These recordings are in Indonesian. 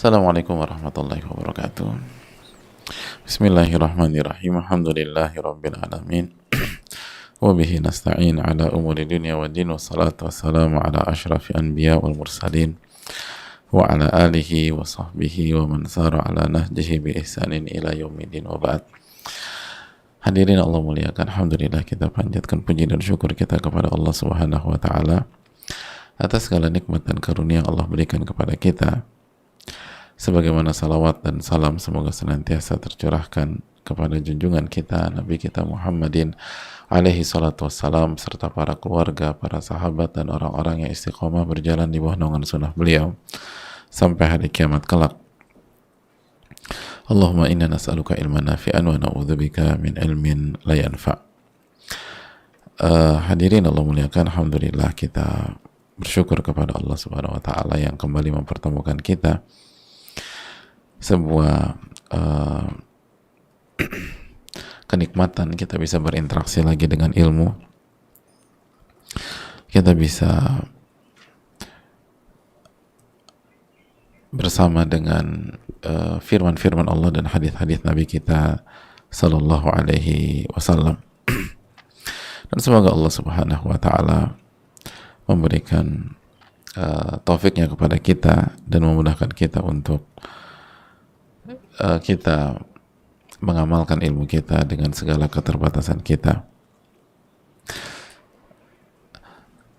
Assalamualaikum warahmatullahi wabarakatuh. Bismillahirrahmanirrahim. Alhamdulillahi rabbil alamin. Wa bihi nasta'in ala umuri dunya wa din. Wassalatu wassalamu ala ashrafil anbiya wal mursalin wa ala alihi wa sahbihi wa man sara ala nahjihi bi ihsanin ila yaumiddin wa ba'd. Hadirin Allah muliakan, alhamdulillah kita panjatkan puji dan syukur kita kepada Allah Subhanahu wa taala atas segala nikmat dan karunia yang Allah berikan kepada kita. Sebagaimana salawat dan salam semoga senantiasa tercurahkan kepada junjungan kita Nabi kita Muhammadin alaihi salatu wassalam, serta para keluarga, para sahabat dan orang-orang yang istiqomah berjalan di bawah naungan sunnah beliau sampai hari kiamat kelak. Allahumma inna nas'aluka ilman nafi'an wa na'udzubika min ilmin la yanfa'. Hadirin Allah muliakan, alhamdulillah kita bersyukur kepada Allah Subhanahu wa taala yang kembali mempertemukan kita, sebuah kenikmatan kita bisa berinteraksi lagi dengan ilmu, kita bisa bersama dengan firman-firman Allah dan hadis-hadis Nabi kita Sallallahu Alaihi Wasallam. Dan semoga Allah Subhanahu Wa Taala memberikan taufiknya kepada kita dan memudahkan kita untuk kita mengamalkan ilmu kita dengan segala keterbatasan kita.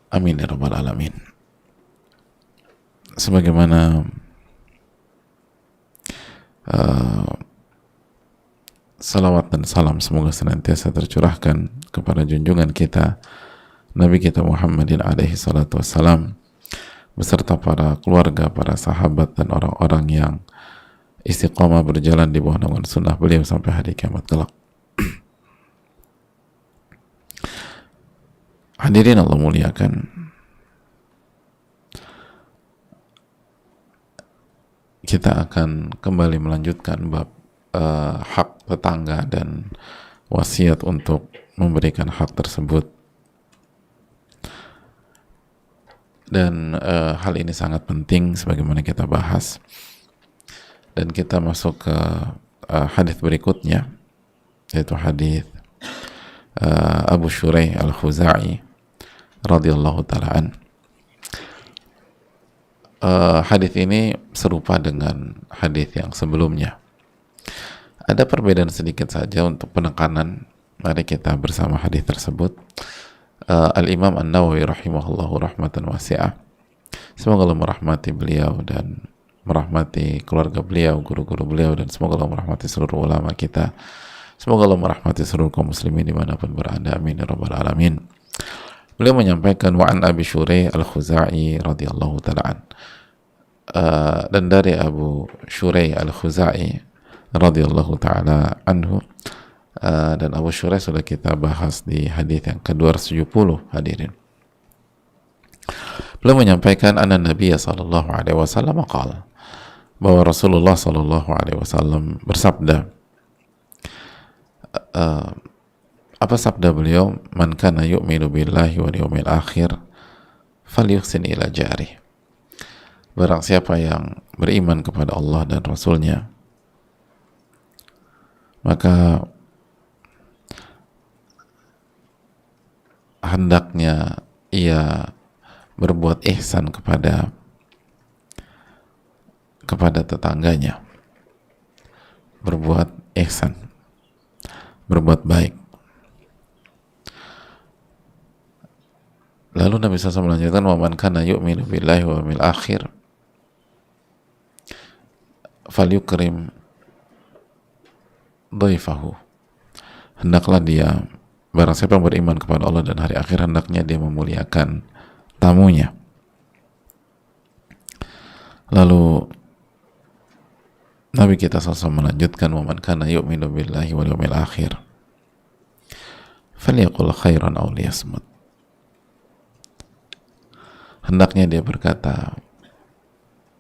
Amin ya rabbal alamin. Sebagaimana salawat dan salam semoga senantiasa tercurahkan kepada junjungan kita Nabi kita Muhammadin alaihi salatu wassalam beserta para keluarga, para sahabat dan orang-orang yang istiqomah berjalan di bawah naungan sunnah beliau sampai hari kiamat kelak. Hadirin Allah muliakan, kita akan kembali melanjutkan bab hak tetangga dan wasiat untuk memberikan hak tersebut. Dan hal ini sangat penting sebagaimana kita bahas. Dan kita masuk ke hadis berikutnya, yaitu hadis Abu Shuraih Al-Khuzai radhiyallahu ta'ala. Hadis ini serupa dengan hadis yang sebelumnya. Ada perbedaan sedikit saja untuk penekanan. Mari kita bersama hadis tersebut. Al-Imam An-Nawawi rahimahullahu rahmatan wasi'ah, semoga Allah merahmati beliau dan merahmati keluarga beliau, guru-guru beliau, dan semoga Allah merahmati seluruh ulama kita. Semoga Allah merahmati seluruh kaum muslimin dimanapun berada. Amin ya rabbal alamin. Beliau menyampaikan wa an Abi Shuraih Al-Khuzai radhiyallahu ta'ala dan dari Abu Shuraih Al-Khuzai radhiyallahu ta'ala anhu. Dan Abu Shuraih sudah kita bahas di hadis yang ke-270, hadirin. Beliau menyampaikan anna Nabi sallallahu alaihi wasallam qala, bahwa Rasulullah sallallahu alaihi wasallam bersabda. Apa sabda beliau? Man kana yu'minu billahi wal yawmil akhir falyuhsin ila jarih. Barang siapa yang beriman kepada Allah dan Rasulnya, maka hendaknya ia berbuat ihsan kepada tetangganya, berbuat ihsan, berbuat baik. Lalu Nabi SAW melanjutkan, wa man kana yu'minu billahi wal yawmil akhir falyukrim dhaifahu. Hendaklah dia, barang siapa yang beriman kepada Allah dan hari akhir, hendaknya dia memuliakan tamunya. Lalu Nabi kita SAW melanjutkan, wa man kana yu'minu billahi wal yawmil akhir falyaqul khairan aw liyasmut. Hendaknya dia berkata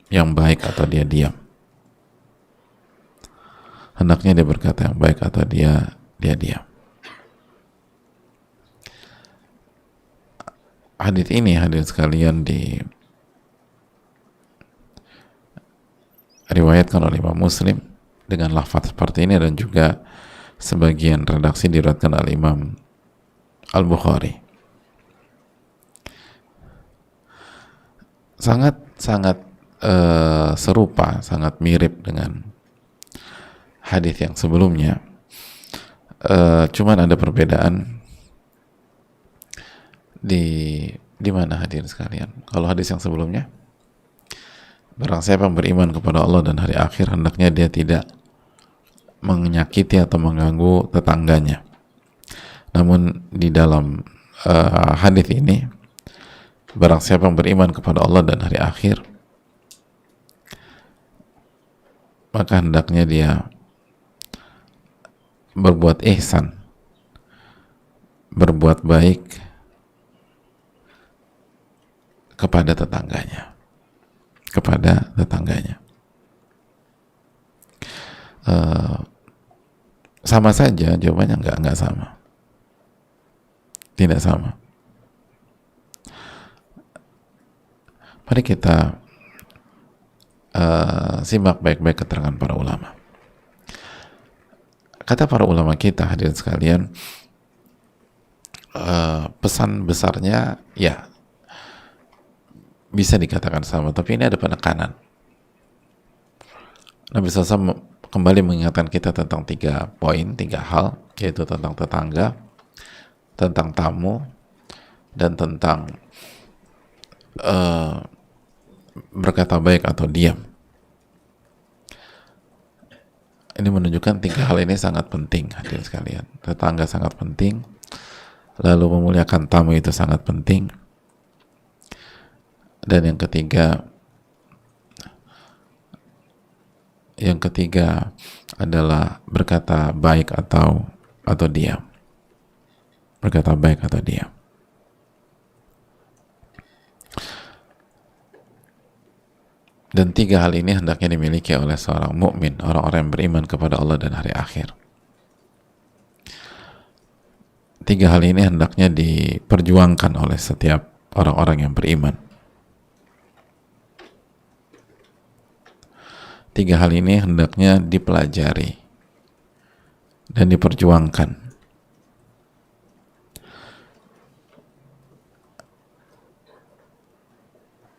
yang baik atau dia diam. Hendaknya dia berkata yang baik atau dia diam. Hadis ini, hadirin sekalian, diriwayatkan oleh Imam Muslim dengan lafaz seperti ini, dan juga sebagian redaksi diriwayatkan oleh Imam Al-Bukhari. Sangat serupa, sangat mirip dengan hadis yang sebelumnya. Cuman ada perbedaan di mana hadirin sekalian. Kalau hadis yang sebelumnya, barang siapa yang beriman kepada Allah dan hari akhir, hendaknya dia tidak menyakiti atau mengganggu tetangganya. Namun di dalam hadis ini, barang siapa yang beriman kepada Allah dan hari akhir, maka hendaknya dia berbuat ihsan, berbuat baik kepada tetangganya, sama saja jawabannya? Enggak sama, tidak sama. Mari kita simak baik-baik keterangan para ulama. Kata para ulama kita, hadirin sekalian, pesan besarnya ya bisa dikatakan sama, tapi ini ada penekanan. Nabi SAW kembali mengingatkan kita tentang 3 poin, 3 hal, yaitu tentang tetangga, tentang tamu, dan tentang berkata baik atau diam. Ini menunjukkan 3 hal ini sangat penting, hadirin sekalian. Tetangga sangat penting, lalu memuliakan tamu itu sangat penting, dan yang ketiga adalah berkata baik atau diam. Berkata baik atau diam. Dan 3 hal ini hendaknya dimiliki oleh seorang mukmin, orang-orang yang beriman kepada Allah dan hari akhir. 3 hal ini hendaknya diperjuangkan oleh setiap orang-orang yang beriman. 3 hal ini hendaknya dipelajari dan diperjuangkan.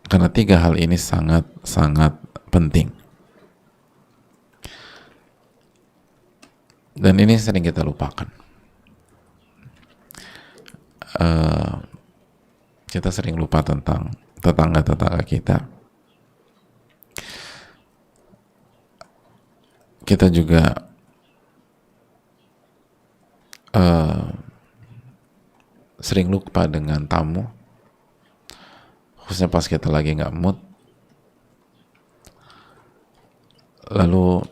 Karena 3 hal ini sangat penting. Dan ini sering kita lupakan. Kita sering lupa tentang tetangga-tetangga kita. Kita juga sering lupa dengan tamu, khususnya pas kita lagi nggak mood. Lalu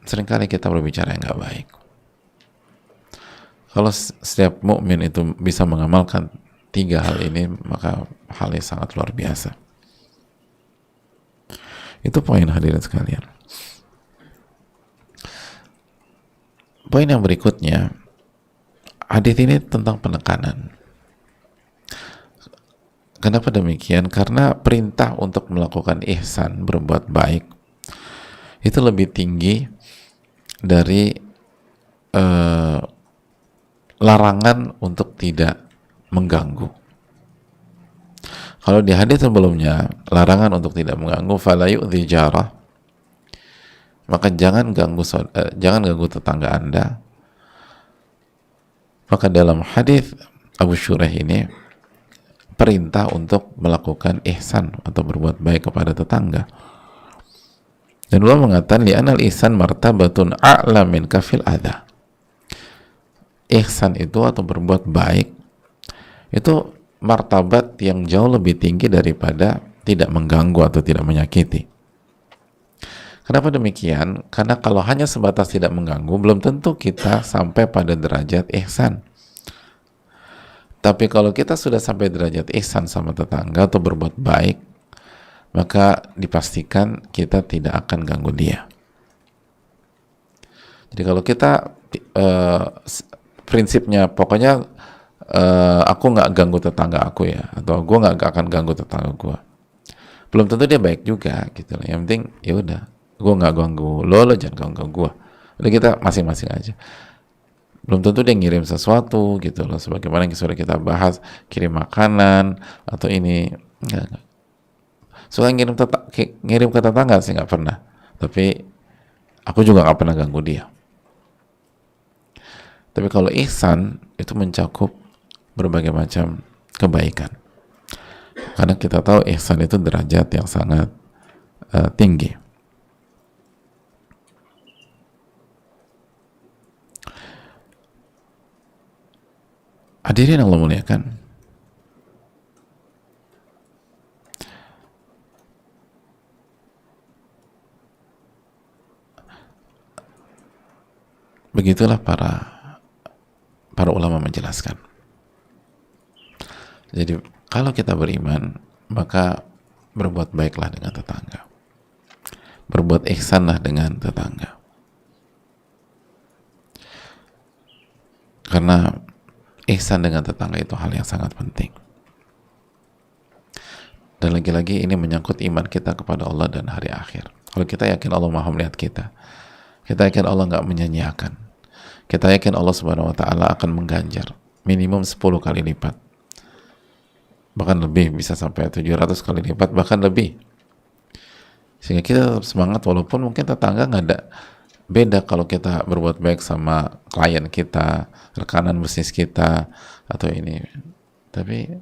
seringkali kita berbicara yang nggak baik. Kalau setiap mukmin itu bisa mengamalkan 3 hal ini, maka halnya sangat luar biasa. Itu poin, hadirin sekalian. Poin yang berikutnya, hadis ini tentang penekanan. Kenapa demikian? Karena perintah untuk melakukan ihsan, berbuat baik, itu lebih tinggi dari larangan untuk tidak mengganggu. Kalau di hadis sebelumnya, larangan untuk tidak mengganggu, fala yu'dhi jarah, maka jangan ganggu tetangga Anda. Maka dalam hadis Abu Shuraih ini, perintah untuk melakukan ihsan atau berbuat baik kepada tetangga. Dan Allah mengatakan, li'anal ihsan martabatun a'la min kafil adha. Ihsan itu atau berbuat baik itu martabat yang jauh lebih tinggi daripada tidak mengganggu atau tidak menyakiti. Kenapa demikian? Karena kalau hanya sebatas tidak mengganggu, belum tentu kita sampai pada derajat ihsan. Tapi kalau kita sudah sampai derajat ihsan sama tetangga atau berbuat baik, maka dipastikan kita tidak akan ganggu dia. Jadi kalau kita prinsipnya pokoknya aku nggak ganggu tetangga aku ya, atau gue nggak akan ganggu tetangga gue, belum tentu dia baik juga gitu. Yang penting ya udah, gue nggak ganggu lo jangan ganggu gue. Udah, kita masing-masing aja. Belum tentu dia ngirim sesuatu gitu loh, sebagaimana yang sudah kita bahas, kirim makanan atau ini, enggak. Soalnya ngirim ke tetangga sih nggak pernah, tapi aku juga nggak pernah ganggu dia. Tapi kalau ihsan itu mencakup berbagai macam kebaikan, karena kita tahu ihsan itu derajat yang sangat tinggi. Hadirin Allah muliakan, begitulah para ulama menjelaskan. Jadi kalau kita beriman, maka berbuat baiklah dengan tetangga, berbuat ihsanlah dengan tetangga, karena ihsan dengan tetangga itu hal yang sangat penting. Dan lagi-lagi ini menyangkut iman kita kepada Allah dan hari akhir. Kalau kita yakin Allah Maha melihat kita yakin Allah nggak menyanyiakan, kita yakin Allah Subhanahu Wa Taala akan mengganjar minimum 10 kali lipat, bahkan lebih, bisa sampai 700 kali lipat, bahkan lebih. Sehingga kita tetap semangat, walaupun mungkin tetangga nggak ada beda kalau kita berbuat baik sama klien kita, rekanan bisnis kita, atau ini. Tapi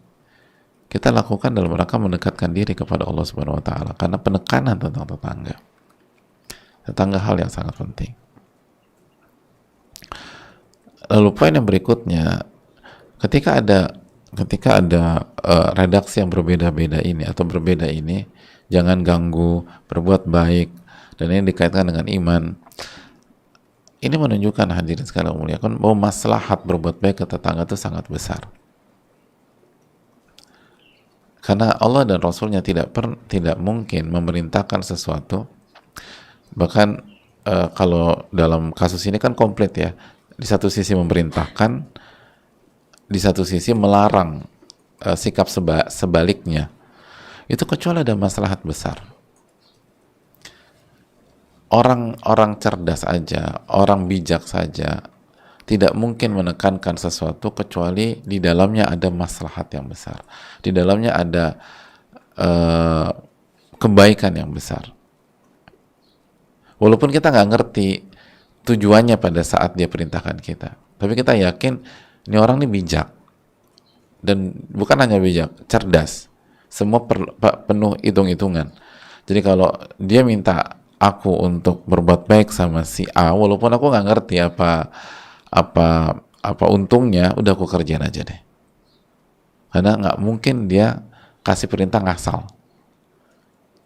kita lakukan dalam rangka mendekatkan diri kepada Allah Subhanahu Wa Taala, karena penekanan tentang tetangga hal yang sangat penting. Lalu poin yang berikutnya, ketika ada redaksi yang berbeda-beda ini atau berbeda ini, jangan ganggu, berbuat baik, dan ini dikaitkan dengan iman. Ini menunjukkan, hadirin sekalian muliakan, bahwa maslahat berbuat baik ke tetangga itu sangat besar. Karena Allah dan Rasulnya tidak mungkin memerintahkan sesuatu, bahkan kalau dalam kasus ini kan komplit ya, di satu sisi memerintahkan, di satu sisi melarang, sikap sebaliknya, itu kecuali ada maslahat besar. Orang cerdas aja, orang bijak saja tidak mungkin menekankan sesuatu kecuali di dalamnya ada maslahat yang besar, di dalamnya ada kebaikan yang besar. Walaupun kita nggak ngerti tujuannya pada saat dia perintahkan kita, tapi kita yakin ini orang ini bijak, dan bukan hanya bijak, cerdas, semua penuh hitung-hitungan. Jadi kalau dia minta aku untuk berbuat baik sama si A, walaupun aku nggak ngerti apa untungnya, udah aku kerjain aja deh, karena nggak mungkin dia kasih perintah ngasal.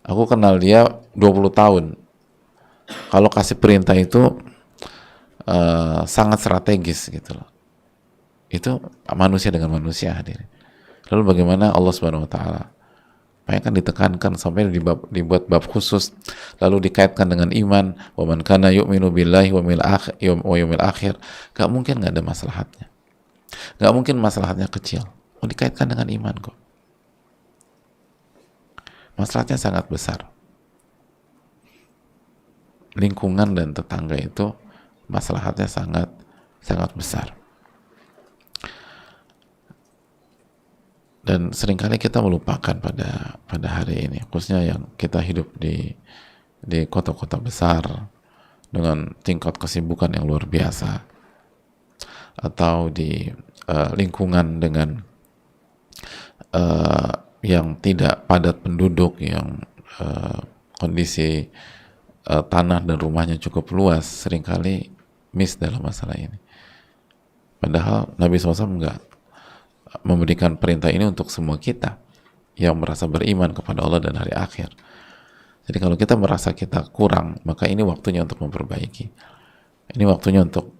Aku kenal dia 20 tahun, kalau kasih perintah itu sangat strategis gitu loh. Itu manusia dengan manusia, hadirin. Lalu bagaimana Allah Subhanahu Wa Taala? Makanya kan ditekankan sampai dibuat bab khusus, lalu dikaitkan dengan iman. Wa man kana yu'minu billahi wa yawmil akhir. Gak mungkin gak ada maslahatnya. Gak mungkin maslahatnya kecil. Oh, dikaitkan dengan iman kok. Maslahatnya sangat besar. Lingkungan dan tetangga itu maslahatnya sangat besar. Dan seringkali kita melupakan pada hari ini, khususnya yang kita hidup di kota-kota besar dengan tingkat kesibukan yang luar biasa, atau di lingkungan dengan yang tidak padat penduduk, yang kondisi tanah dan rumahnya cukup luas, seringkali miss dalam masalah ini. Padahal Nabi SAW enggak memberikan perintah ini untuk semua kita yang merasa beriman kepada Allah dan hari akhir. Jadi kalau kita merasa kita kurang, maka ini waktunya untuk memperbaiki. Ini waktunya untuk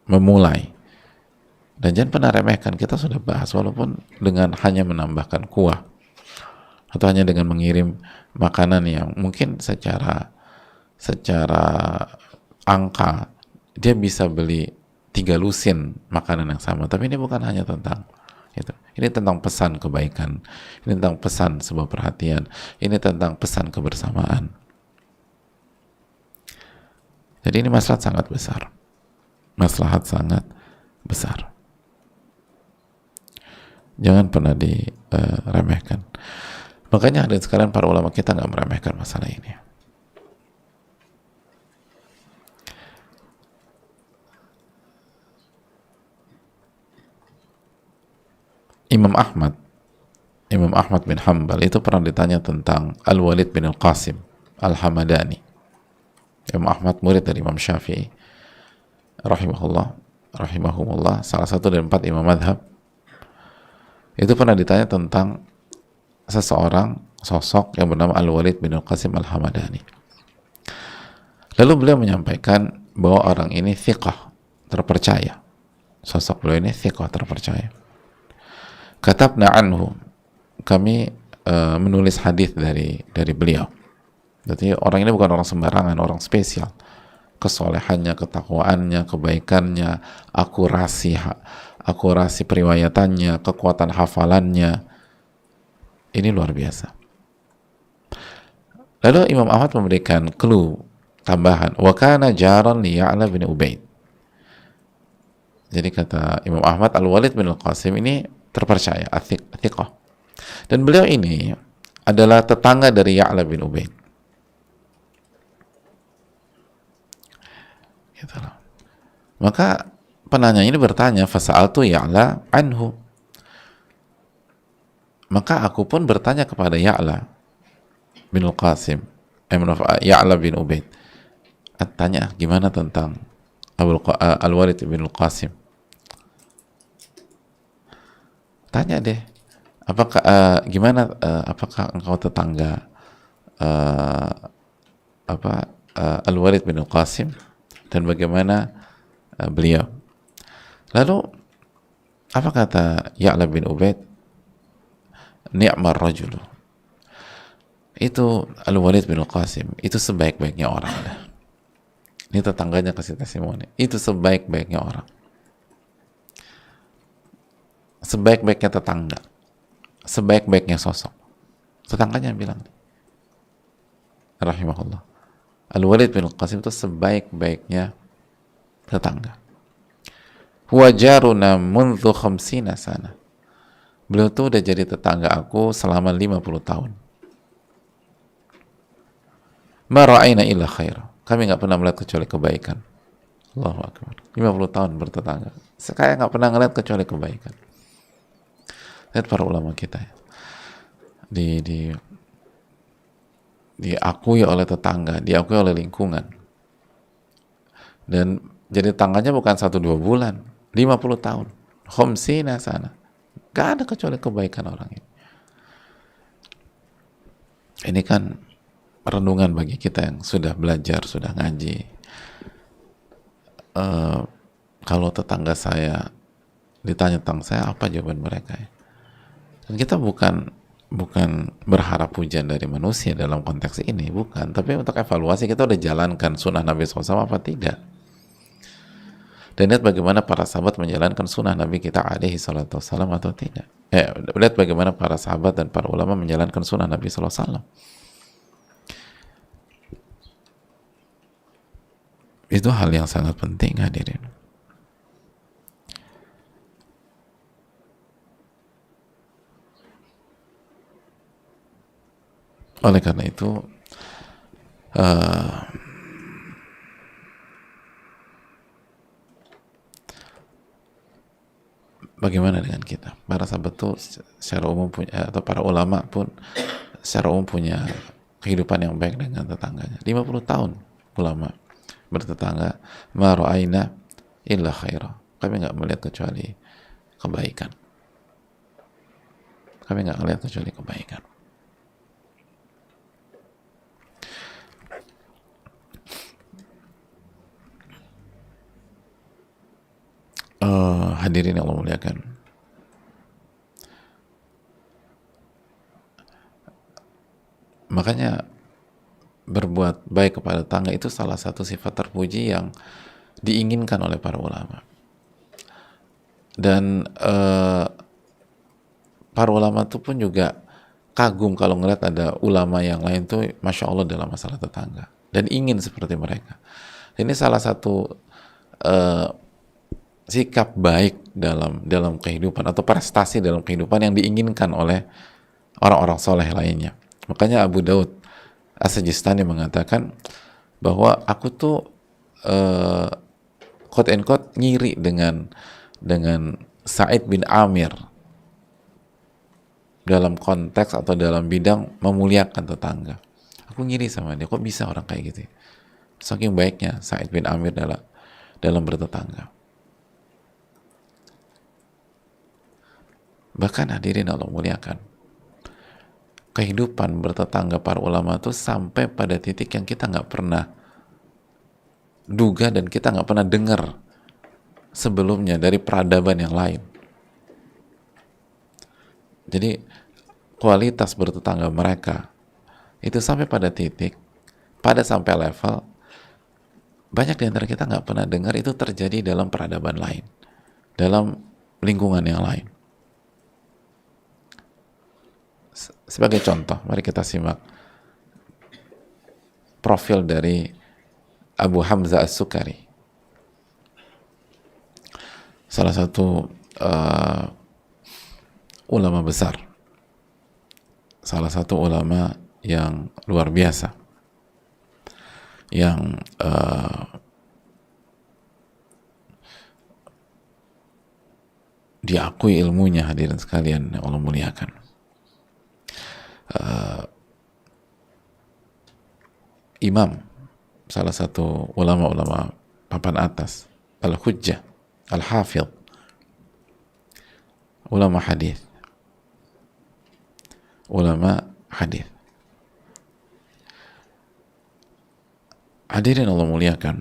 memulai. Dan jangan pernah remehkan, kita sudah bahas, walaupun dengan hanya menambahkan kuah atau hanya dengan mengirim makanan yang mungkin secara angka dia bisa beli 3 lusin makanan yang sama, tapi ini bukan hanya tentang itu. Ini tentang pesan kebaikan, ini tentang pesan sebuah perhatian, ini tentang pesan kebersamaan. Jadi ini maslahat sangat besar. Maslahat sangat besar. Jangan pernah diremehkan. Makanya hadirin sekalian, para ulama kita nggak meremehkan masalah ini. Imam Ahmad bin Hanbal itu pernah ditanya tentang Al-Walid bin Al-Qasim Al-Hamadani. Imam Ahmad murid dari Imam Syafi'i rahimahumullah, salah satu dari 4 imam madhab. Itu pernah ditanya tentang seseorang, sosok yang bernama Al-Walid bin Al-Qasim Al-Hamadani. Lalu beliau menyampaikan bahwa orang ini thiqah, terpercaya. Sosok beliau ini thiqah, terpercaya. Katabna anhu, kami menulis hadis dari beliau. Jadi orang ini bukan orang sembarangan, orang spesial. Kesolehannya, ketakwaannya, kebaikannya, akurasi periwayatannya, kekuatan hafalannya, ini luar biasa. Lalu Imam Ahmad memberikan clue tambahan, wa kana jaran li Ya'la bin Ubaid. Jadi kata Imam Ahmad, Al-Walid bin Al-Qasim ini terpercaya, thiqah. Dan beliau ini adalah tetangga dari Ya'la bin Ubaid. Gitu loh. Maka penanya ini bertanya, fasa'altu Ya'la anhu. Maka aku pun bertanya kepada Ya'la bin Al-Qasim, Ya'la bin Ubaid. Tanya gimana tentang Al-Walid bin Al-Qasim. Tanya deh, apakah apakah engkau tetangga Al-Walid bin Al-Qasim, dan bagaimana beliau? Lalu apa kata Ya'la bin Ubaid? Ni'mar rajulu. Itu Al-Walid bin Al-Qasim, itu sebaik-baiknya orang. Ini tetangganya kasih testimoni. Itu sebaik-baiknya orang. Sebaik-baiknya tetangga. Sebaik-baiknya sosok. Tetangganya bilang. Rahimahullah. Al-Walid bin Al-Qasim itu sebaik-baiknya tetangga. Huwa jaruna mundhu khamsina sana. Beliau tuh udah jadi tetangga aku selama 50 tahun. Ma ra'ayna illa khair. Kami nggak pernah melihat kecuali kebaikan. Allahu Akbar. 50 tahun bertetangga. Saya nggak pernah ngeliat kecuali kebaikan. Lihat para ulama kita ya. Diakui oleh tetangga, diakui oleh lingkungan. Dan jadi tetangganya bukan 1-2 bulan, 50 tahun. Khamsina sana. Gak ada kecuali kebaikan orang ini. Ini kan renungan bagi kita yang sudah belajar, sudah ngaji. Kalau tetangga saya ditanya tentang saya, apa jawaban mereka ya? Dan kita bukan berharap pujian dari manusia dalam konteks ini, bukan. Tapi untuk evaluasi, kita udah jalankan sunnah Nabi SAW apa tidak? Dan lihat bagaimana para sahabat menjalankan sunnah Nabi kita alaihi salatu wassalam atau tidak. Lihat bagaimana para sahabat dan para ulama menjalankan sunnah Nabi SAW. Itu hal yang sangat penting, hadirin. Oleh karena itu, bagaimana dengan kita? Para sahabat itu secara umum punya, atau para ulama pun secara umum punya kehidupan yang baik dengan tetangganya. 50 tahun ulama bertetangga, ma ra'ayna illa khaira. Kami nggak melihat kecuali kebaikan. Kami nggak melihat kecuali kebaikan. Hadirin yang Allah muliakan, makanya berbuat baik kepada tetangga itu salah satu sifat terpuji yang diinginkan oleh para ulama. Dan para ulama itu pun juga kagum kalau ngeliat ada ulama yang lain tuh Masya Allah dalam masalah tetangga, dan ingin seperti mereka. Ini salah satu uh, sikap baik dalam kehidupan atau prestasi dalam kehidupan yang diinginkan oleh orang-orang soleh lainnya. Makanya Abu Daud As-Sijistani mengatakan bahwa aku tuh quote and quote ngiri dengan Sa'id bin Amir dalam konteks atau dalam bidang memuliakan tetangga. Aku ngiri sama dia, kok bisa orang kayak gitu ya? Saking baiknya Sa'id bin Amir dalam bertetangga. Bahkan hadirin Allah muliakan, kehidupan bertetangga para ulama itu sampai pada titik yang kita nggak pernah duga dan kita nggak pernah dengar sebelumnya dari peradaban yang lain. Jadi kualitas bertetangga mereka itu sampai pada titik, sampai level banyak di antara kita nggak pernah dengar itu terjadi dalam peradaban lain, dalam lingkungan yang lain. Sebagai contoh, mari kita simak profil dari Abu Hamzah As-Sukari, salah satu ulama besar, salah satu ulama yang luar biasa, yang diakui ilmunya, hadirin sekalian yang Allah muliakan. Imam, salah satu ulama-ulama papan atas, Al-Hujjah, Al-Hafidh, ulama hadis. Hadirin Allah muliakan,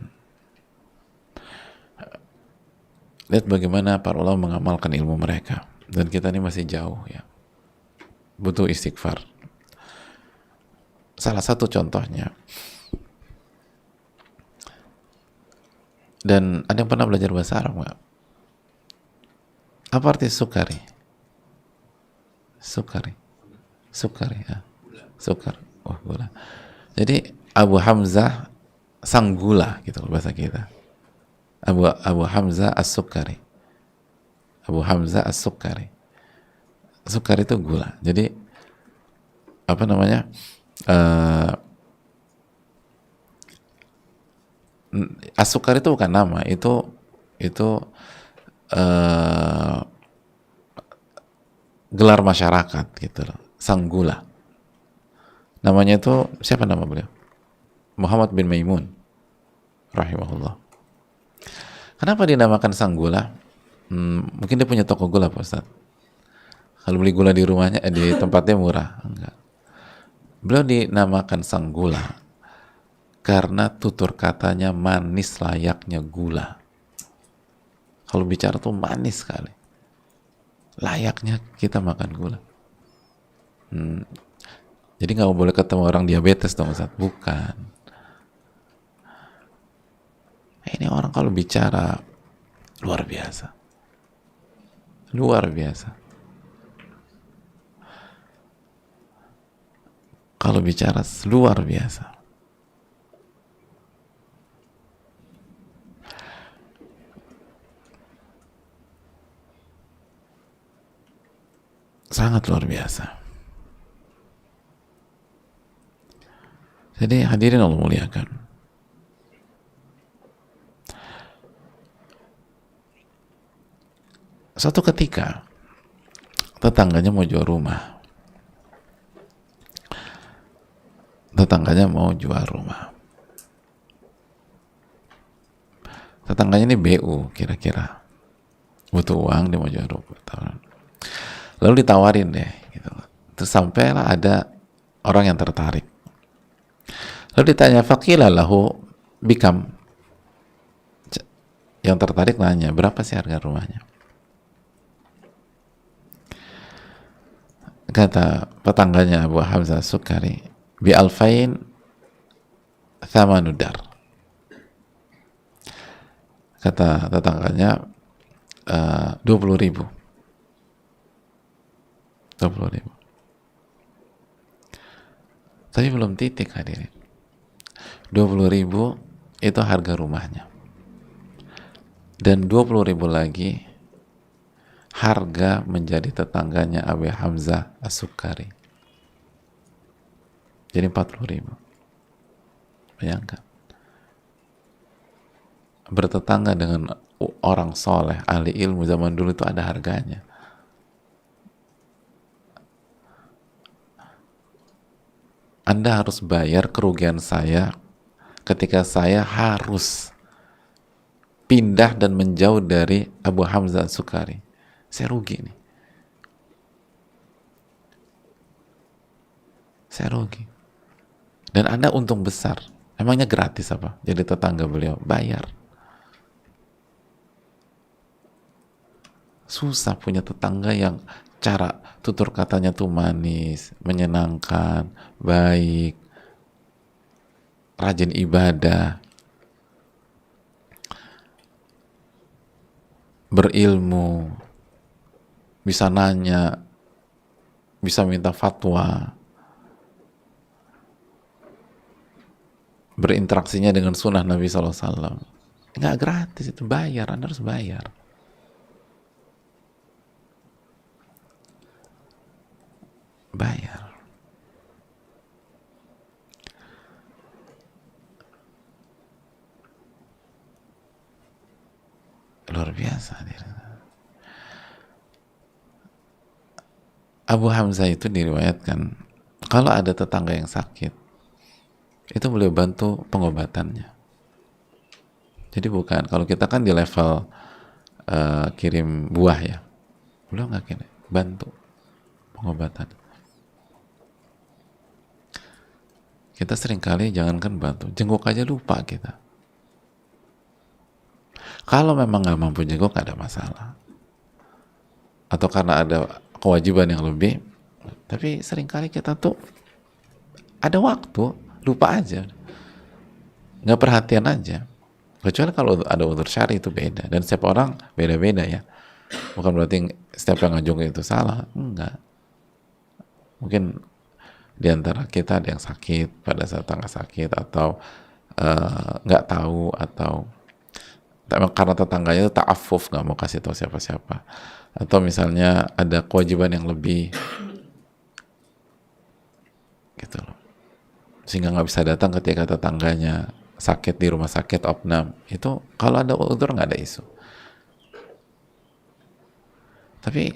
lihat bagaimana para ulama mengamalkan ilmu mereka, dan kita ini masih jauh ya, butuh istighfar. Salah satu contohnya, dan ada yang pernah belajar bahasa Arab nggak? Apa arti sukari? Sukari ya, sukar, gula. Jadi Abu Hamzah sang gula gitu bahasa kita. Abu Hamzah As-Sukari. Abu Hamzah As-Sukari. Sukari itu gula. Jadi apa namanya? As-Sukari itu bukan nama, itu gelar masyarakat gitu loh, sang gula. Namanya itu, siapa nama beliau? Muhammad bin Maimun rahimahullah. Kenapa dinamakan sang gula? Mungkin dia punya toko gula, Pak Ustaz. Kalau beli gula di rumahnya, di tempatnya murah. Enggak. Beliau dinamakan sang gula karena tutur katanya manis layaknya gula. Kalau bicara tuh manis sekali, layaknya kita makan gula. Jadi nggak boleh ketemu orang diabetes dong Ustaz. Bukan. Ini orang kalau bicara luar biasa, kalau bicara luar biasa. Sangat luar biasa. Jadi hadirin Allah muliakan, suatu ketika tetangganya mau jual rumah. Tetangganya ini BU, kira-kira butuh uang, dia mau jual rumah. Lalu ditawarin deh gitu. Terus sampailah ada orang yang tertarik. Lalu ditanya, faqila lahu bikam. Yang tertarik nanya, berapa sih harga rumahnya? Kata tetangganya Abu Hamzah Sukari, bi alfain thamanudar. Kata tetangganya 20.000. 20.000. Tapi belum titik hadirin. 20.000 itu harga rumahnya, dan 20.000 lagi harga menjadi tetangganya Abu Hamzah As-Sukari, jadi 40.000. Bayangkan, bertetangga dengan orang soleh, ahli ilmu zaman dulu itu ada harganya. Anda harus bayar kerugian saya ketika saya harus pindah dan menjauh dari Abu Hamzah As-Sukari. Saya rugi nih. Saya rugi. Dan Anda untung besar. Emangnya gratis apa? Jadi tetangga beliau, bayar. Susah punya tetangga yang cara tutur katanya tuh manis, menyenangkan, baik, rajin ibadah, berilmu, bisa nanya, bisa minta fatwa, berinteraksinya dengan sunnah Nabi SAW. Nggak gratis, itu bayar. Anda harus bayar. Bayar. Luar biasa. Abu Hamzah itu diriwayatkan, kalau ada tetangga yang sakit, itu beliau bantu pengobatannya. Jadi bukan, kalau kita kan di level kirim buah ya, beliau nggak kirim, bantu pengobatan. Kita seringkali jangankan bantu, jenguk aja lupa kita. Kalau memang nggak mampu jenguk, nggak ada masalah. Atau karena ada kewajiban yang lebih, tapi seringkali kita tuh ada waktu, lupa aja, nggak perhatian aja. Kecuali kalau ada udzur syar'i itu beda, dan setiap orang beda-beda ya. Bukan berarti setiap yang ngajung itu salah, enggak. Mungkin di antara kita ada yang sakit pada saat tetangga sakit, atau nggak tahu, atau karena tetangganya itu ta'affuf, nggak mau kasih tahu siapa-siapa, atau misalnya ada kewajiban yang lebih gitu loh, sehingga nggak bisa datang ketika tetangganya sakit di rumah sakit opnam. Itu kalau ada udzur nggak ada isu. Tapi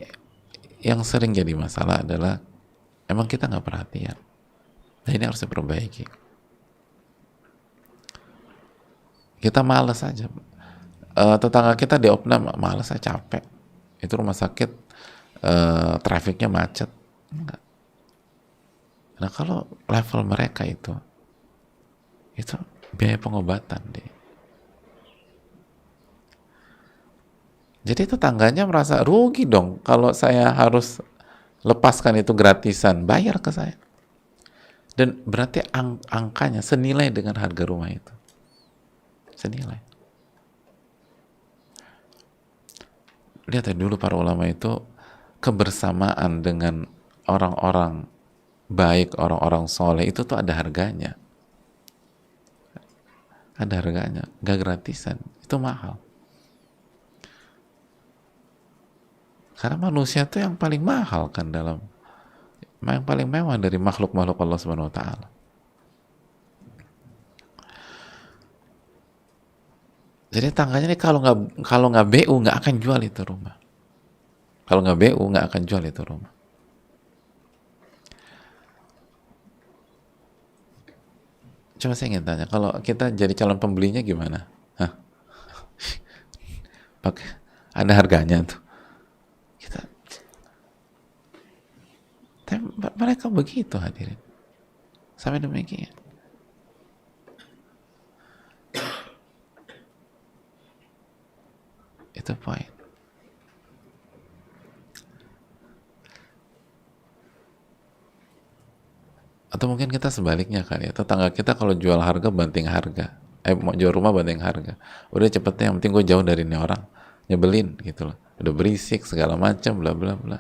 yang sering jadi masalah adalah emang kita nggak perhatian. Nah, ini harus diperbaiki. Kita malas aja. Tetangga kita di opnam, malas aja, capek. Itu rumah sakit, trafiknya macet. Enggak. Nah, kalau level mereka itu biaya pengobatan deh. Jadi tetangganya merasa rugi dong kalau saya harus lepaskan itu gratisan, bayar ke saya. Dan berarti angkanya senilai dengan harga rumah itu. Senilai. Lihat ya, dulu para ulama itu kebersamaan dengan orang-orang baik, orang-orang soleh itu tuh ada harganya. Ada harganya, gak gratisan, itu mahal. Karena manusia itu yang paling mahal kan, yang paling mewah dari makhluk-makhluk Allah Subhanahu wa taala. Jadi tangganya ini kalau nggak BU nggak akan jual itu rumah. Kalau nggak BU nggak akan jual itu rumah. Coba saya ingin tanya, kalau kita jadi calon pembelinya gimana? Hah? Pakai ada harganya tuh. Tapi mereka begitu hadirin. Sampai demikian. Itu poin. Atau mungkin kita sebaliknya kali ya, tetangga kita kalau jual harga banting harga, mau jual rumah banting harga, udah cepetnya, yang penting gue jauh dari ini orang, nyebelin gitu loh, udah berisik segala macam, bla bla bla.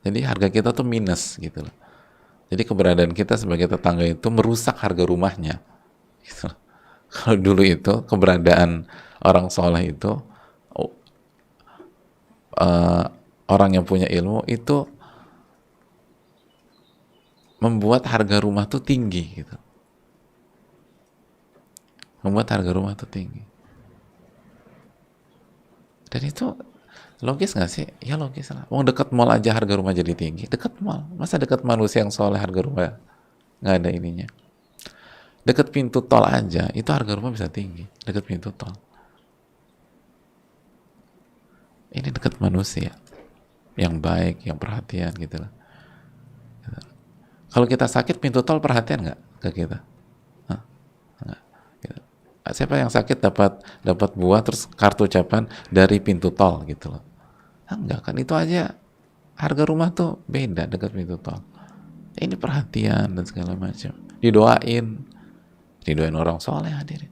Jadi harga kita tuh minus gitu loh. Jadi keberadaan kita sebagai tetangga itu merusak harga rumahnya gitu. Kalau dulu itu keberadaan orang soleh itu, uh, orang yang punya ilmu itu membuat harga rumah tuh tinggi gitu. Membuat harga rumah tuh tinggi. Dan itu logis nggak sih? Ya logis lah. Mau dekat mall aja harga rumah jadi tinggi. Dekat mall. Masa dekat manusia yang soleh harga rumah nggak ada ininya? Dekat pintu tol aja itu harga rumah bisa tinggi. Dekat pintu tol. Ini dekat manusia yang baik, yang perhatian gitu lah. Kalau kita sakit pintu tol perhatian nggak ke kita? Hah? Nggak. Gitu. Siapa yang sakit dapat buah terus kartu ucapan dari pintu tol gitu loh? Enggak kan, itu aja harga rumah tuh beda dekat pintu tol. Ini perhatian dan segala macam. Didoain orang soleh hadirin.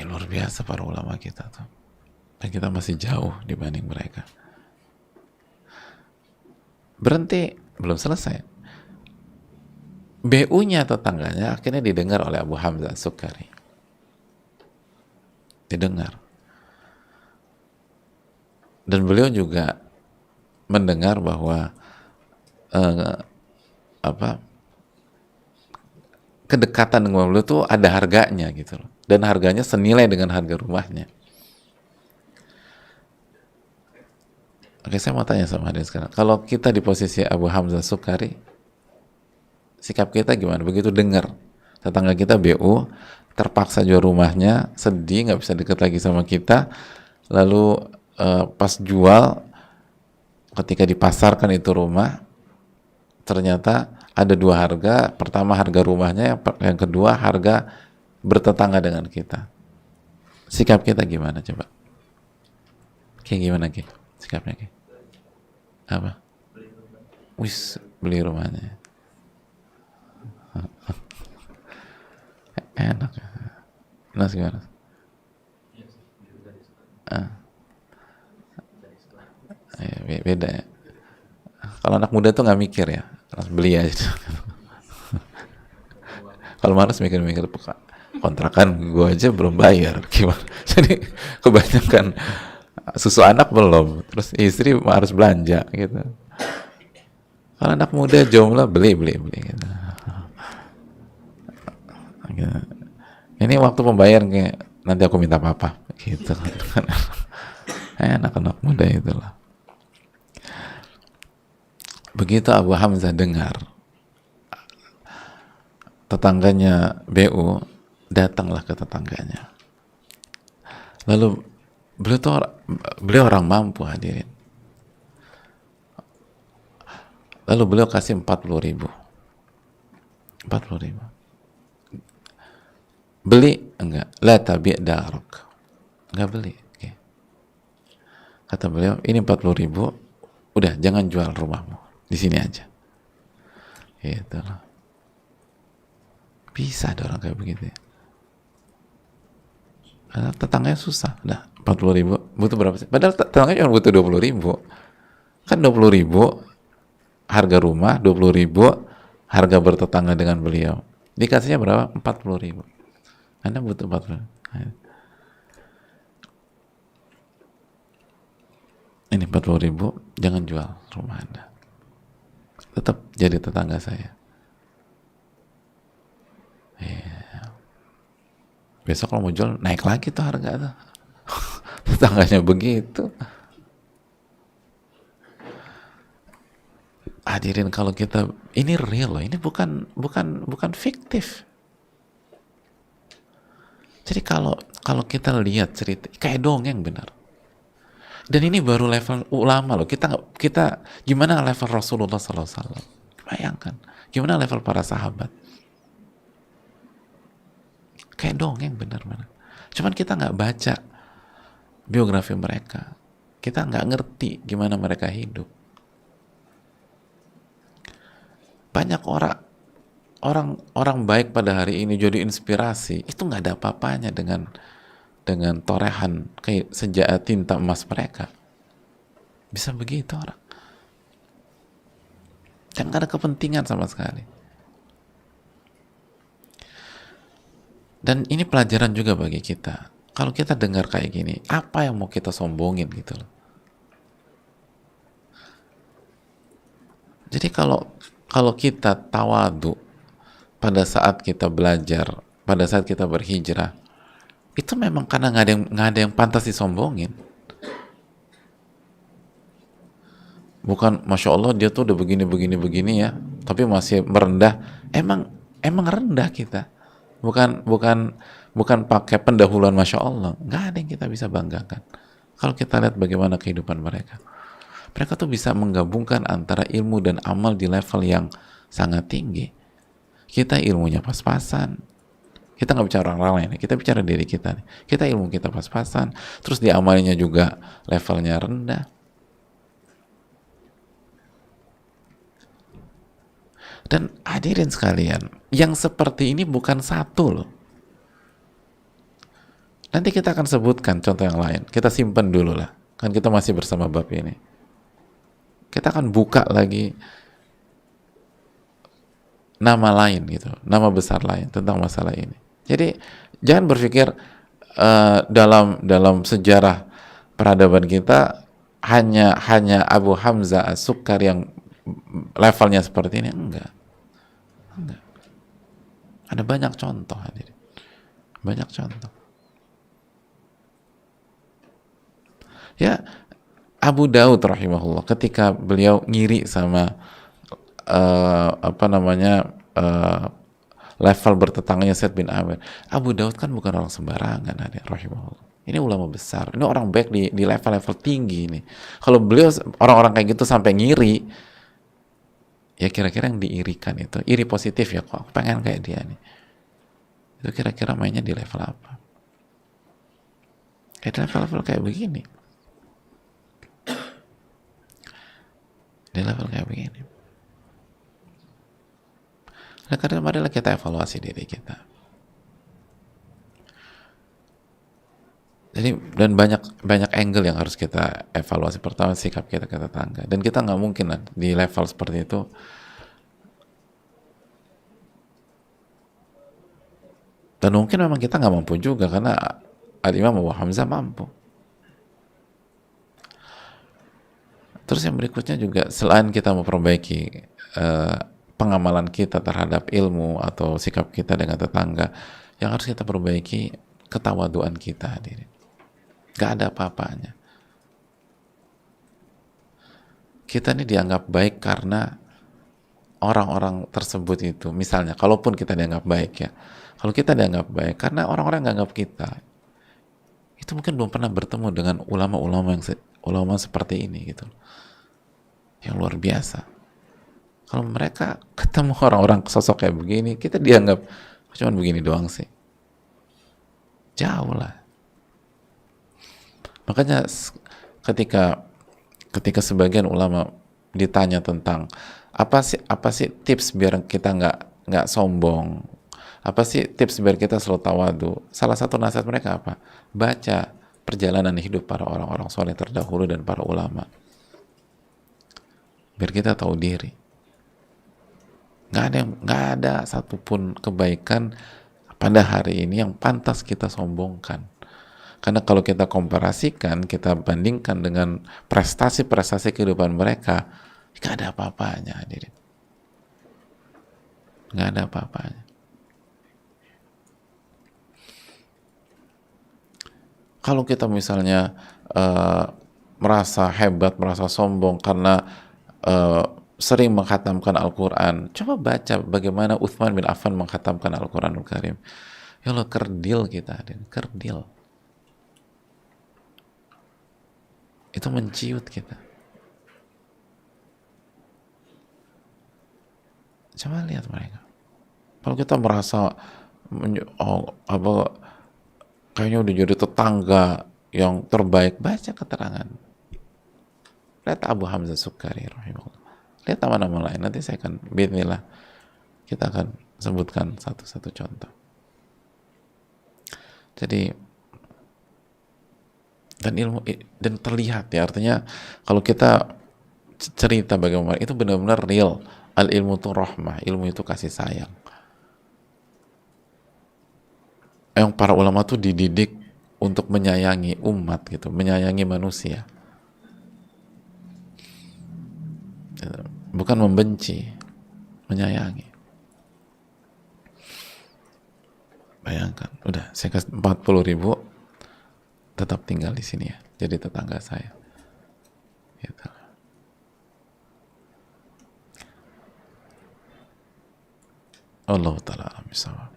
Luar biasa para ulama kita tuh. Dan kita masih jauh dibanding mereka. Berhenti, belum selesai. BU-nya tetangganya akhirnya didengar oleh Abu Hamzah As-Sukari. Didengar. Dan beliau juga mendengar bahwa kedekatan dengan beliau tuh ada harganya gitu loh. Dan harganya senilai dengan harga rumahnya. Oke, saya mau tanya sama hadirin sekarang. Kalau kita di posisi Abu Hamzah Sukari, sikap kita gimana? Begitu dengar tetangga kita BU, terpaksa jual rumahnya, sedih, nggak bisa deket lagi sama kita, lalu pas jual, ketika dipasarkan itu rumah, ternyata ada dua harga. Pertama harga rumahnya, yang kedua harga bertetangga dengan kita. Sikap kita gimana coba? Kayak gimana Ki? Sikapnya Ki? Apa? Wis, beli rumahnya. Enak. Nas gimana? Beda ya. Kalau anak muda tuh nggak mikir ya, langsung beli aja. Kalau malas mikir-mikir, kontrakan gue aja belum bayar, gimana? Jadi kebanyakan susu anak belum, terus istri harus belanja gitu. Kalau anak muda jomblo beli gitu. Ini waktu pembayaran kayak nanti aku minta papa gitu kan. Anak-anak muda itulah. Begitu Abu Hamzah dengar tetangganya BU, datanglah ke tetangganya. Lalu beliau orang mampu hadirin. Lalu beliau kasih 40.000. Beli? Enggak. La tabi' darak. Enggak beli. Okay. Kata beliau, ini 40.000, udah jangan jual rumahmu. Di sini aja. Gitu loh. Bisa ada orang kayak begitu ya. Karena tetangganya susah. Udah 40.000, butuh berapa sih? Padahal tetangganya cuma butuh 20.000. Kan 20.000 harga rumah, 20.000 harga bertetangga dengan beliau. Dikasihnya berapa? 40.000. Anda butuh 40.000. Ini 40.000, jangan jual rumah Anda. Tetap jadi tetangga saya. Besok kalau mau jual naik lagi tuh harga tuh. Tetangganya begitu. Hadirin, kalau kita ini real loh, ini bukan fiktif. Jadi kalau kita lihat cerita kayak dongeng benar. Dan ini baru level ulama loh. Kita gimana level Rasulullah SAW? Bayangkan, gimana level para sahabat? Kayak dongeng benar-benar. Cuman kita nggak baca biografi mereka. Kita nggak ngerti gimana mereka hidup. Banyak orang baik pada hari ini jadi inspirasi, itu nggak ada apa-apanya dengan torehan kayak tinta emas mereka. Bisa begitu orang. dan gak ada kepentingan sama sekali. Dan ini pelajaran juga bagi kita. Kalau kita dengar kayak gini, apa yang mau kita sombongin gitu loh. Jadi kalau kita tawadu pada saat kita belajar, pada saat kita berhijrah, itu memang karena nggak ada yang pantas disombongin. Bukan masya Allah dia tuh udah begini ya, tapi masih merendah. Emang rendah kita. Bukan pakai pendahuluan masya Allah. Nggak ada yang kita bisa banggakan. Kalau kita lihat bagaimana kehidupan mereka, mereka tuh bisa menggabungkan antara ilmu dan amal di level yang sangat tinggi. Kita ilmunya pas-pasan. Kita nggak bicara orang lain, kita bicara diri kita nih. Kita ilmu kita pas-pasan, terus di amalnya juga levelnya rendah. Dan hadirin sekalian, yang seperti ini bukan satu loh. Nanti kita akan sebutkan contoh yang lain. Kita simpan dulu lah. Kan kita masih bersama bab ini. Kita akan buka lagi nama lain gitu, nama besar lain tentang masalah ini. Jadi jangan berpikir dalam sejarah peradaban kita hanya Abu Hamzah As-Sukkar yang levelnya seperti ini. Enggak. Ada banyak contoh, hadirin. Banyak contoh. Ya, Abu Daud rahimahullah ketika beliau ngiri sama level bertetangganya Zaid bin Amir. Abu Daud kan bukan orang sembarangan, hadirin rahimahullah. Ini ulama besar. Ini orang baik di level-level tinggi ini. Kalau beliau orang-orang kayak gitu sampai ngiri, ya kira-kira yang diirikan itu iri positif ya, kok aku pengen kayak dia nih, itu kira-kira mainnya di level apa? Kayak level-level kayak begini, di level kayak begini. Nah, karena marilah kita evaluasi diri kita. Jadi dan banyak angle yang harus kita evaluasi. Pertama, sikap kita ke tetangga, dan kita nggak mungkin lah di level seperti itu dan mungkin memang kita nggak mampu juga, karena Al-Imam Abu Hamzah mampu. Terus yang berikutnya juga, selain kita memperbaiki pengamalan kita terhadap ilmu atau sikap kita dengan tetangga, yang harus kita perbaiki ketawaduan kita, hadirin. Gak ada apa-apanya. Kita ini dianggap baik karena orang-orang tersebut itu, misalnya, kalaupun kita dianggap baik ya, kalau kita dianggap baik karena orang-orang yang anggap kita, itu mungkin belum pernah bertemu dengan ulama seperti ini gitu, yang luar biasa. Kalau mereka ketemu orang-orang sosok kayak begini, kita dianggap cuman begini doang sih, jauh lah. Makanya ketika sebagian ulama ditanya tentang apa sih tips biar kita nggak sombong, apa sih tips biar kita selalu tawadu, salah satu nasihat mereka apa? Baca perjalanan hidup para orang-orang soleh terdahulu dan para ulama, biar kita tahu diri. Nggak ada satupun kebaikan pada hari ini yang pantas kita sombongkan. Karena kalau kita komparasikan, kita bandingkan dengan prestasi-prestasi kehidupan mereka, nggak ada apa-apanya, hadirin. Nggak ada apa-apanya. Kalau kita misalnya merasa hebat, merasa sombong karena sering menghatamkan Al-Quran, coba baca bagaimana Utsman bin Affan menghatamkan Al-Quranul Karim. Ya Allah, kerdil kita, hadirin, kerdil. Itu menciut kita. Coba lihat mereka. Kalau kita merasa kayaknya udah jadi tetangga yang terbaik, baca keterangan. Lihat Abu Hamzah Sukkari rahimahullah. Lihat nama-nama lain. Nanti saya akan bismillah kita akan sebutkan satu-satu contoh. Jadi dan ilmu dan terlihat ya, artinya kalau kita cerita bagaimana itu benar-benar real, Al ilmu itu rahmah, ilmu itu kasih sayang. Yang para ulama tuh dididik untuk menyayangi umat gitu, menyayangi manusia, bukan membenci, menyayangi. Bayangkan, udah saya kasih 40.000, tetap tinggal di sini ya, jadi tetangga saya. Gitu. Allah Ta'ala alam bisawab.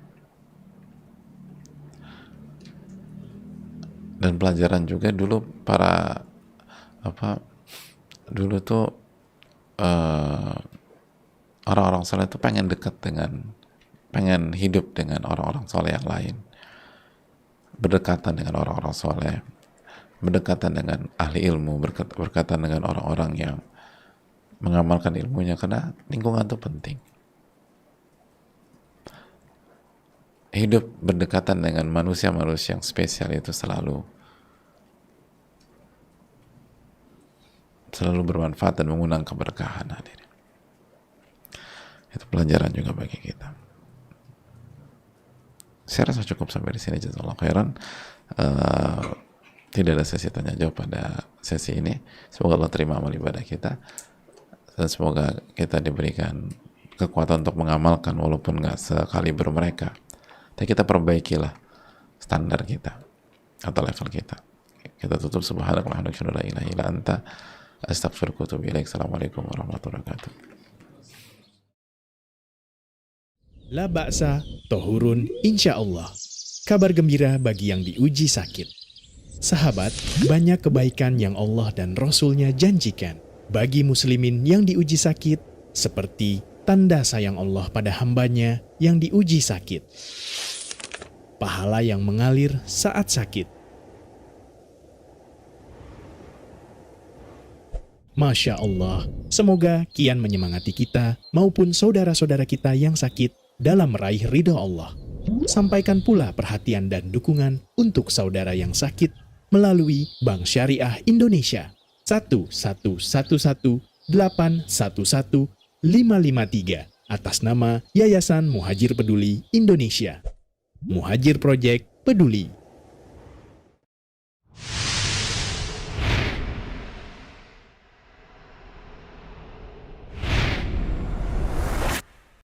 Dan pelajaran juga dulu dulu tuh orang-orang soleh itu pengen hidup dengan orang-orang soleh yang lain, berdekatan dengan orang-orang soleh, berdekatan dengan ahli ilmu, berdekatan dengan orang-orang yang mengamalkan ilmunya, karena lingkungan itu penting. Hidup berdekatan dengan manusia-manusia yang spesial itu selalu bermanfaat dan mengundang keberkahan. Hadirin, itu pelajaran juga bagi kita. Saya rasa cukup sampai di sini. Jazakallahu khairan. Tidak ada sesi tanya jawab pada sesi ini. Semoga Allah terima amal ibadah kita, dan semoga kita diberikan kekuatan untuk mengamalkan walaupun nggak sekaliber mereka. Tapi kita perbaikilah standar kita atau level kita. Kita tutup. Subhanakallahumma wa bihamdika, la ilaha illa anta, astaghfiruka wa atubu ilaik. Assalamualaikum warahmatullahi wabarakatuh. La ba'sa, tohurun insya Allah. Kabar gembira bagi yang diuji sakit. Sahabat, banyak kebaikan yang Allah dan Rasul-Nya janjikan bagi muslimin yang diuji sakit, seperti tanda sayang Allah pada hambanya yang diuji sakit. Pahala yang mengalir saat sakit. Masya Allah, semoga kian menyemangati kita maupun saudara-saudara kita yang sakit dalam meraih ridha Allah. Sampaikan pula perhatian dan dukungan untuk saudara yang sakit melalui Bank Syariah Indonesia 11188111553 atas nama Yayasan Muhajir Peduli Indonesia. Muhajir Project Peduli.